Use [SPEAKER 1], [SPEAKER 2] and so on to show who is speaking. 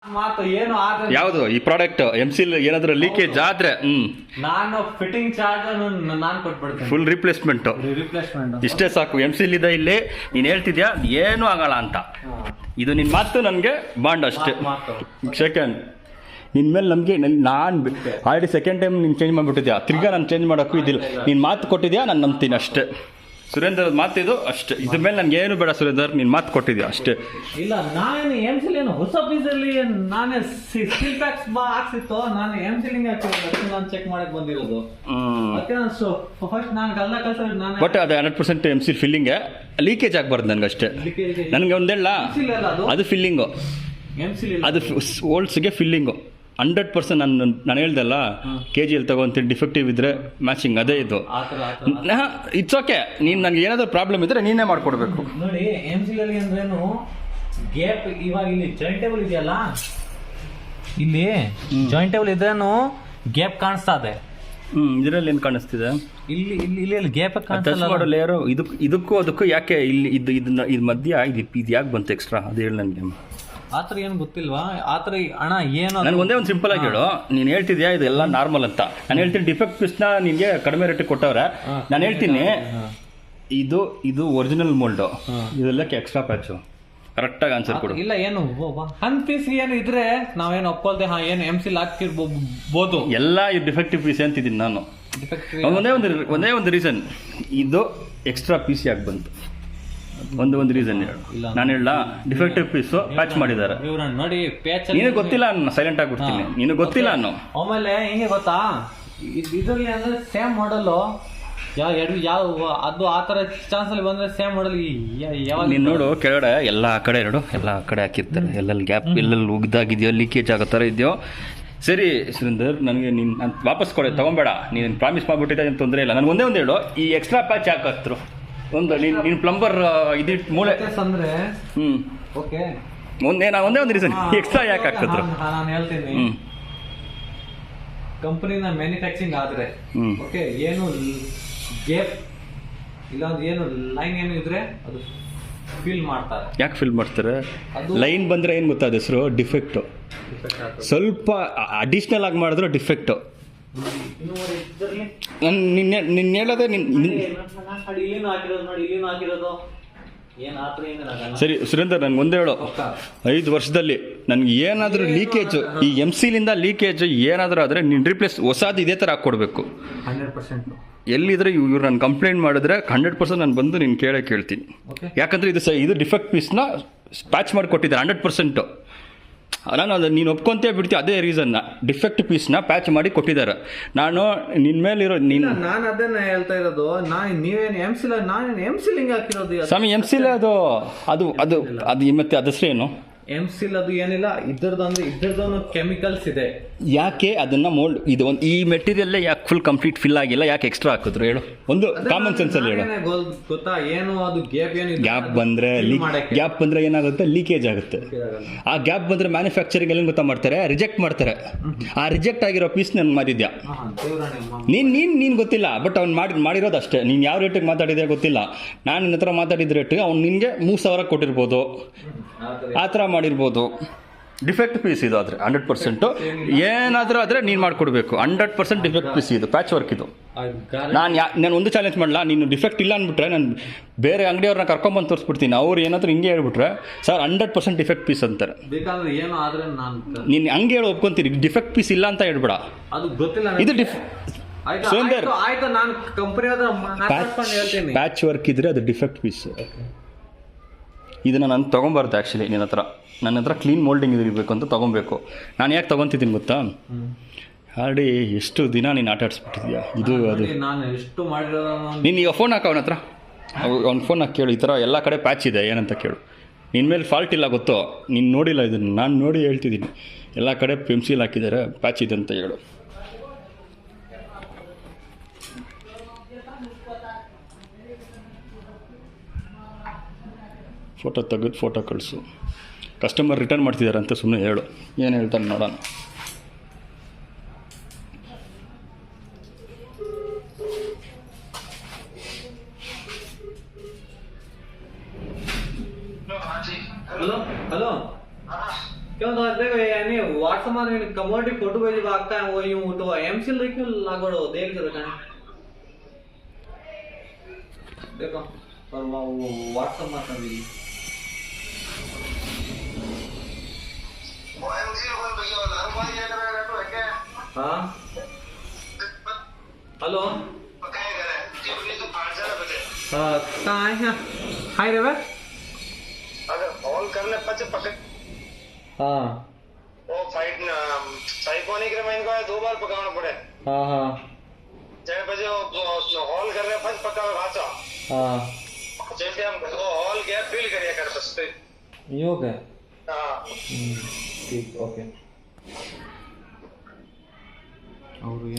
[SPEAKER 1] ಮಾತು ಏನು ಆದ್ರೆ
[SPEAKER 2] ಯಾವುದು ಈ ಪ್ರಾಡಕ್ಟ್ ಎಂಸಿಲ್ ಏನಾದ್ರೂ ಲೀಕೇಜ್ ಆದ್ರೆ
[SPEAKER 1] ನಾನು ಫಿಟ್ಟಿಂಗ್ ಚಾರ್ಜ್ ನಾನು ಕೊಟ್ಬಿಡ್ತೀನಿ.
[SPEAKER 2] ಫುಲ್ ರಿಪ್ಲೇಸ್ಮೆಂಟ್ ಇಷ್ಟೇ ಸಾಕು. ಎಂಸಿಲ್ ಇದೆ ಇಲ್ಲಿ, ನೀನ್ ಹೇಳ್ತಿದ್ಯಾ ಏನು ಆಗಲ್ಲ ಅಂತ. ಇದು ನಿನ್ ಮಾತು ನನ್ಗೆ ಬಾಂಡ್ ಅಷ್ಟೇ. ಸೆಕೆಂಡ್ ನಿನ್ ಮೇಲೆ ನಮ್ಗೆ ನಾನು ಆಲ್ರೆಡಿ ಸೆಕೆಂಡ್ ಟೈಮ್ ನೀನ್ ಚೇಂಜ್ ಮಾಡ್ಬಿಟ್ಟಿದ್ಯಾ, ತಿರ್ಗಾ ನಾನು ಚೇಂಜ್ ಮಾಡೋಕ್ಕೂ ಇದಿಲ್ಲ. ನೀನ್ ಮಾತು ಕೊಟ್ಟಿದ್ಯಾ, ನಾನು ನಂಬ್ತೀನಿ ಅಷ್ಟೇ. ಸುರೇಂದ್ರ ಮಾತಿದು ಅಷ್ಟೇ. ಇದ್ರ ಮೇಲೆ ನನ್ಗೆ ಏನು ಬೇಡ ಸುರೇಂದರ್, ನೀನ್ ಮಾತು ಕೊಟ್ಟಿದ್ಯಾ ಅಷ್ಟೇ.
[SPEAKER 1] ಇಲ್ಲ ನಾನು ಎಂಸಿಲ್ ಏನು ಹೊಸ ಪೀಸಲ್ಲಿ ನಾನೇ ಸ್ಟೀಲ್ ಪ್ಯಾಕ್ಸ್ ಹಾಕ್ಸಿತ್ತು, ನಾನು ಎಂಸಿಲಿಂಗ್ ಹಾಕಿರೋದು ನಾನು ಚೆಕ್ ಮಾಡಕ್ ಬಂದಿರೋದು. ಫಸ್ಟ್ ನಾನು ಕಲ್ದ ಕಲ್ಸ ನಾನು
[SPEAKER 2] ಬಟ್ ಅದು 100% ಎಂಸಿಲ್ ಫಿಲ್ಲಿಂಗ್ ಲೀಕೇಜ್ ಆಗ್ಬಾರ್ದು ನನಗೆ ಅಷ್ಟೇ. ನನಗೆ ಒಂದೇಳ ಅದು ಫಿಲ್ಲಿಂಗು, ಅದು ಓಲ್ಡ್ಸ್ಗೆ ಫಿಲ್ಲಿಂಗು 100%. ನಾನು ಹೇಳ್ದಲ್ಲ KG ಅಲ್ಲಿ ತಗೊಂತೀನಿ, ಡಿಫೆಕ್ಟಿವ್ ಇದ್ರೆ ಮ್ಯಾಚಿಂಗ್ ಅದೇ ಇದು. It's okay. ನೀನು ನನಗೆ ಏನಾದರೂ ಪ್ರಾಬ್ಲಮ್ ಇದ್ರೆ ನೀನೇ ಮಾಡ್ಕೊಡ್ಬೇಕು.
[SPEAKER 1] ನೋಡಿ ಎಂಸಿಲ್ ಅಲ್ಲಿ ಅಂದ್ರೇನು ಗ್ಯಾಪ್, ಇವಾಗ ಇಲ್ಲಿ ಜಾಯಿಂಟ್ ಟೇಬಲ್ ಇದೆಯಲ್ಲ, ಇಲ್ಲಿ ಜಾಯಿಂಟ್ ಟೇಬಲ್ ಇದ್ರೇನು ಗ್ಯಾಪ್ ಕಾಣಿಸ್ತಾ ಇದೆ.
[SPEAKER 2] ಇದರಲ್ಲಿ ಏನು ಕಾಣಿಸ್ತಿದೆ?
[SPEAKER 1] ಇಲ್ಲಿ ಇಲ್ಲಿ ಇಲ್ಲಿ ಗ್ಯಾಪ್
[SPEAKER 2] ಕಾಣಿಸ್ತಾ ಲೇಯರು. ಇದಕ್ಕೂ ಅದಕ್ಕೂ ಯಾಕೆ ಇಲ್ಲಿ ಇದು ಮಧ್ಯ ಇದು ಯಾಕೆ ಬಂತು ಎಕ್ಸ್ಟ್ರಾ? ಅದು ಹೇಳಿ ನನಗೆ.
[SPEAKER 1] ಆತರ ಏನು ಗೊತ್ತಿಲ್ವಾ? ಆತರ ಅಣ್ಣ ಏನು
[SPEAKER 2] ನನಗೆ ಒಂದೇ ಒಂದು ಸಿಂಪಲ್ ಆಗಿ ಹೇಳು. ನೀನು ಹೇಳ್ತಿದ್ಯಾ ಇದೆಲ್ಲ ನಾರ್ಮಲ್ ಅಂತ, ನಾನು ಹೇಳ್ತೀನಿ ಡಿಫೆಕ್ಟ್ ಪೀಸ್ನ ನಿನಗೆ ಕಡಿಮೆ ರೇಟಿಗೆ ಕೊಟ್ಟವ್ರೆ. ನಾನು ಹೇಳ್ತೀನಿ ಇದು ಒರಿಜಿನಲ್ ಮೋಲ್ಡು, ಇದೆಲ್ಲಕ್ಕೆ ಎಕ್ಸ್ಟ್ರಾ ಪ್ಯಾಚು. ಕರೆಕ್ಟಾಗಿ ಆನ್ಸರ್ ಕೊಡು.
[SPEAKER 1] ಇಲ್ಲ ಏನು ಹನ್ ಪೀಸ್ ಏನು ಇದ್ರೆ ನಾವೇನು ಒಪ್ಪಲ್ದೆ ಏನು ಎಂಸಿಲ್ ಹಾಕಿರ್ಬೋದು.
[SPEAKER 2] ಎಲ್ಲ ಇದು ಡಿಫೆಕ್ಟಿವ್ ಪೀಸ್ ಅಂತಿದ್ದೀನಿ ನಾನು. ಒಂದೇ ಒಂದು ರೀಸನ್, ಇದು ಎಕ್ಸ್ಟ್ರಾ ಪೀಸ್ ಯಾಕೆ ಬಂತು? ಒಂದು ರೀಸನ್ ಹೇಳು. ನಾನು ಹೇಳ ಡಿಫೆಕ್ಟಿವ್ ಪೀಸು ಪ್ಯಾಚ್ ಮಾಡಿದ್ದಾರೆ
[SPEAKER 1] ನೋಡಿ. ಪ್ಯಾಚ್
[SPEAKER 2] ನಿನಗೆ ಗೊತ್ತಿಲ್ಲ ಅನ್ನೋ, ಸೈಲೆಂಟ್ ಆಗ್ಬಿಡ್ತೀನಿ. ನಿನಗೆ ಗೊತ್ತಿಲ್ಲ ಅನ್ನೋ.
[SPEAKER 1] ಆಮೇಲೆ ಹಿಂಗೆ ಗೊತ್ತಾ, ಇದರಲ್ಲಿ ಅಂದ್ರೆ ಸೇಮ್ ಮಾಡಲು ಯಾವ ಅದು ಆ ಥರ ಚಾನ್ಸ್ ಅಲ್ಲಿ ಬಂದ್ರೆ ಸೇಮ್ ಮಾಡಲ್ ಯಾವಾಗ
[SPEAKER 2] ನೀನು ನೋಡು ಕೆಳಗಡೆ ಎಲ್ಲ ಆ ಕಡೆ ಎರಡು ಎಲ್ಲ ಆ ಕಡೆ ಹಾಕಿರ್ತಾರೆ. ಎಲ್ಲೆಲ್ಲಿ ಗ್ಯಾಪ್ ಎಲ್ಲೆಲ್ಲಿ ಉಗ್ದಾಗಿದೆಯೋ, ಲೀಕೇಜ್ ಆಗೋ ಥರ ಇದೆಯೋ. ಸರಿ ಸುರೇಂದರ್, ನನಗೆ ನೀನು ನಾನು ವಾಪಸ್ ಕೊಡೆ ತಗೊಂಬೇಡ. ನೀನು ಪ್ರಾಮಿಸ್ ಮಾಡಿಬಿಟ್ಟಿದ್ದೆ, ಏನು ತೊಂದರೆ ಇಲ್ಲ. ನನಗೆ ಒಂದೇ ಹೇಳು, ಈ ಎಕ್ಸ್ಟ್ರಾ ಪ್ಯಾಚ್ ಯಾಕೆ ಹಾಕ್ತರು? ಒಂದು ನೀನು ಪ್ಲಂಬರ್ ಇದಿಟ್ಟು ಮೂಳೆ
[SPEAKER 1] ಅಂದ್ರೆ ಓಕೆ
[SPEAKER 2] ಒಂದೇ ಒಂದು ರೀಸನ್ ಎಕ್ಸ್ಟ್ರಾ ಯಾಕೆ ಹಾಕಿದ್ರು?
[SPEAKER 1] ನಾನು ಹೇಳ್ತೀನಿ, ಕಂಪನಿನ ಮ್ಯಾನುಫ್ಯಾಕ್ಚರಿಂಗ್ ಆದ್ರೆ ಓಕೆ, ಏನು ಗೇಪ್ ಇಲ್ಲ ಏನು ಲೈನ್ ಏನು ಇದ್ರೆ ಅದು ಫಿಲ್ ಮಾಡ್ತಾರೆ. ಯಾಕೆ
[SPEAKER 2] ಫಿಲ್ ಮಾಡ್ತಾರೆ? ಲೈನ್ ಬಂದ್ರೆ ಏನು ಗೊತ್ತಾದ ಹೆಸರು? ಡಿಫೆಕ್ಟು. ಸ್ವಲ್ಪ ಅಡಿಷ್ನಲ್ ಆಗಿ ಮಾಡಿದ್ರು ಡಿಫೆಕ್ಟು. ನಿನ್ನ ಹೇಳೋದೇ ಸರಿ ಸುರೇಂದರ್, ನನ್ಗೆ ಒಂದೇ ಹೇಳು, 5 ವರ್ಷದಲ್ಲಿ ನನಗೆ ಏನಾದರೂ ಲೀಕೇಜು, ಈ ಎಂಸಿಲಿಂದ ಲೀಕೇಜ್ ಏನಾದರೂ ಆದರೆ ನೀನು ರಿಪ್ಲೇಸ್ ಹೊಸದು ಇದೇ ಥರ ಹಾಕ್ಕೊಡ್ಬೇಕು.
[SPEAKER 1] 100%.
[SPEAKER 2] ಎಲ್ಲಿದ್ರೆ ಇವ್ರು ನಾನು ಕಂಪ್ಲೇಂಟ್ ಮಾಡಿದ್ರೆ 100% ನಾನು ಬಂದು ನೀನು ಕೇಳ್ತೀನಿ. ಯಾಕಂದರೆ ಇದು ಡಿಫೆಕ್ಟ್ ಪೀಸ್ನ ಪ್ಯಾಚ್ ಮಾಡಿ ಕೊಟ್ಟಿದ್ದಾರೆ 100%. ನಾನು ಅದು ನೀನು ಒಪ್ಕೊಂತೇ ಬಿಡ್ತೀವಿ. ಅದೇ ರೀಸನ್ನ, ಡಿಫೆಕ್ಟ್ ಪೀಸ್ನ ಪ್ಯಾಚ್ ಮಾಡಿ ಕೊಟ್ಟಿದ್ದಾರೆ. ನಾನು ನಿನ್ನ ಮೇಲಿರೋ
[SPEAKER 1] ನಾನು ಅದನ್ನ ಹೇಳ್ತಾ ಇರೋದು. ನೀವೇನು ಎಂಸಿಲ್, ನಾನೇನು ಎಂಸಿಲಿಂಗ್ ಹಾಕಿರೋದು
[SPEAKER 2] ಸ್ವಾಮಿ. ಎಂಸಿಲ್ ಅದು ಮತ್ತೆ ಅದು ಹೆಸರೇನು?
[SPEAKER 1] ಎಂಸಿಲ್ ಅದು ಏನಿಲ್ಲ, ಇದ್ರದ್ದು ಕೆಮಿಕಲ್ಸ್ ಇದೆ.
[SPEAKER 2] ಯಾಕೆ ಅದನ್ನ ಮೋಲ್ಡ್ ಇದು ಒಂದು ಈ ಮೆಟೀರಿಯಲ್ ಯಾಕೆ ಫುಲ್ ಕಂಪ್ಲೀಟ್ ಫಿಲ್ ಆಗಿಲ್ಲ, ಯಾಕೆ ಎಕ್ಸ್ಟ್ರಾ ಹಾಕಿದ್ರು ಹೇಳು? ಒಂದು ಕಾಮನ್ ಸೆನ್ಸ್ ಅಲ್ಲಿ ಹೇಳು.
[SPEAKER 1] ಗೊತ್ತಾ ಏನು ಅದು ಗ್ಯಾಪ್
[SPEAKER 2] ಬಂದ್ರೆ ಏನಾಗುತ್ತೆ? ಲೀಕೇಜ್ ಆಗುತ್ತೆ. ಆ ಗ್ಯಾಪ್ ಬಂದ್ರೆ ಮ್ಯಾನುಫ್ಯಾಕ್ಚರಿಂಗ್ ಎಲ್ಲ ಗೊತ್ತಾ ಮಾಡ್ತಾರೆ, ರಿಜೆಕ್ಟ್ ಮಾಡ್ತಾರೆ. ಆ ರಿಜೆಕ್ಟ್ ಆಗಿರೋ ಪೀಸ್ ನಾನು ಮಾಡಿದ್ಯಾ ನೀನ್ ಗೊತ್ತಿಲ್ಲ, ಬಟ್ ಅವ್ನು ಮಾಡಿರೋದು ಅಷ್ಟೇ. ನೀನ್ ಯಾವ ರೇಟಿಗೆ ಮಾತಾಡಿದ್ರೆ ಗೊತ್ತಿಲ್ಲ. ನಾನು ನಿನ್ನ ಹತ್ರ ಮಾತಾಡಿದ ರೇಟಿಗೆ ಅವ್ನು ನಿನ್ಗೆ 3,000 ಕೊಟ್ಟಿರ್ಬೋದು, ಆ ಥರ ಮಾಡಿರ್ಬೋದು. ಡಿಫೆಕ್ಟ್ ಪೀಸ್ ಇದು ಆದರೆ 100% ಏನಾದರೂ ಆದರೆ ನೀನು ಮಾಡಿಕೊಡ್ಬೇಕು. 100% ಡಿಫೆಕ್ಟ್ ಪೀಸ್ ಇದು, ಪ್ಯಾಚ್ ವರ್ಕ್ ಇದು. ನಾನು ಒಂದು ಚಾಲೆಂಜ್ ಮಾಡಲ್ಲ, ನೀನು ಡಿಫೆಕ್ಟ್ ಇಲ್ಲ ಅಂದ್ಬಿಟ್ರೆ ನಾನು ಬೇರೆ ಅಂಗಡಿಯವ್ರನ್ನ ಕರ್ಕೊಂಬಂದು ತೋರಿಸ್ಬಿಡ್ತೀನಿ. ಅವ್ರು ಏನಾದರೂ ಹಿಂಗೆ ಹೇಳ್ಬಿಟ್ರೆ ಸರ್ 100% ಡಿಫೆಕ್ಟ್ ಪೀಸ್ ಅಂತಾರೆ. ನೀನು ಹಂಗೆ ಹೇಳಿ ಒಪ್ಕೊಂತೀನಿ. ಡಿಫೆಕ್ಟ್ ಪೀಸ್ ಇಲ್ಲ ಅಂತ ಹೇಳ್ಬೇಡ. ಇದು ಪ್ಯಾಚ್ ವರ್ಕ್ ಇದ್ರೆ ಅದು ಡಿಫೆಕ್ಟ್ ಪೀಸ್. ಇದನ್ನು ನಾನು ತೊಗೊಬಾರ್ದು ಆ್ಯಕ್ಚುಲಿ. ನನ್ನ ಹತ್ರ ಕ್ಲೀನ್ ಮೋಲ್ಡಿಂಗ್ ಇರಬೇಕು ಅಂತ ತೊಗೊಬೇಕು. ನಾನು ಯಾಕೆ ತೊಗೊತಿದ್ದೀನಿ ಗೊತ್ತಾ? ಆಲ್ರೆಡಿ ಎಷ್ಟು ದಿನ ನೀನು ಆಟ ಆಡಿಸ್ಬಿಟ್ಟಿದ್ಯಾ. ಇದು ಅದು ನೀನು ಈಗ ಫೋನ್ ಹಾಕ ಅವನ ಹತ್ರ, ಅವ್ನ ಫೋನ್ ಹಾಕಿ ಕೇಳು, ಈ ಥರ ಎಲ್ಲ ಕಡೆ ಪ್ಯಾಚ್ ಇದೆ ಏನಂತ ಕೇಳು. ನಿನ್ನ ಮೇಲೆ ಫಾಲ್ಟ್ ಇಲ್ಲ ಗೊತ್ತೋ, ನೀನು ನೋಡಿಲ್ಲ ಇದನ್ನು, ನಾನು ನೋಡಿ ಹೇಳ್ತಿದ್ದೀನಿ. ಎಲ್ಲ ಕಡೆ ಪೆನ್ಸಿಲ್ ಹಾಕಿದ್ದಾರೆ, ಪ್ಯಾಚ್ ಇದೆ ಅಂತ ಹೇಳು. ಫೋಟೋ ತೆಗೆದು ಫೋಟೋ ಕಳಿಸು. ಕಸ್ಟಮರ್ ರಿಟರ್ನ್ ಮಾಡ್ತಿದ್ದಾರೆ ಅಂತ ಸುಮ್ಮನೆ ಹೇಳು. ಏನು ಹೇಳ್ತಾನೆ ನೋಡೋಣ.
[SPEAKER 1] हेलो हेलो क्यों तो देखो ये यानी व्हाट्सएप में कमोडिटी फोटो भेज आपका वो यूं तो एमसीएल देखियो लागोड़ो देख जरा कहां देखो और वो व्हाट्सएप में कर दी
[SPEAKER 3] वो एमसीएल कौन भैया लाल भाई ये कर रहा है क्या?
[SPEAKER 1] हां हेलो
[SPEAKER 3] क्या कर रहा है? जी पुलिस तो 5:00 बजे
[SPEAKER 1] कहाँ है हाय रे
[SPEAKER 3] अगर कॉल करने पचे पकड़
[SPEAKER 1] हाँ
[SPEAKER 3] वो फाइट साइकोनिक रे मैंने को 2 बार पकाना पड़े
[SPEAKER 1] हाँ हाँ
[SPEAKER 3] चाहे बजे वो हॉल कर रहे पच पका राचा
[SPEAKER 1] हाँ
[SPEAKER 3] जैसे हम वो हॉल गया फील करिए कर बस
[SPEAKER 1] यो क्या
[SPEAKER 3] हां
[SPEAKER 1] ठीक ओके और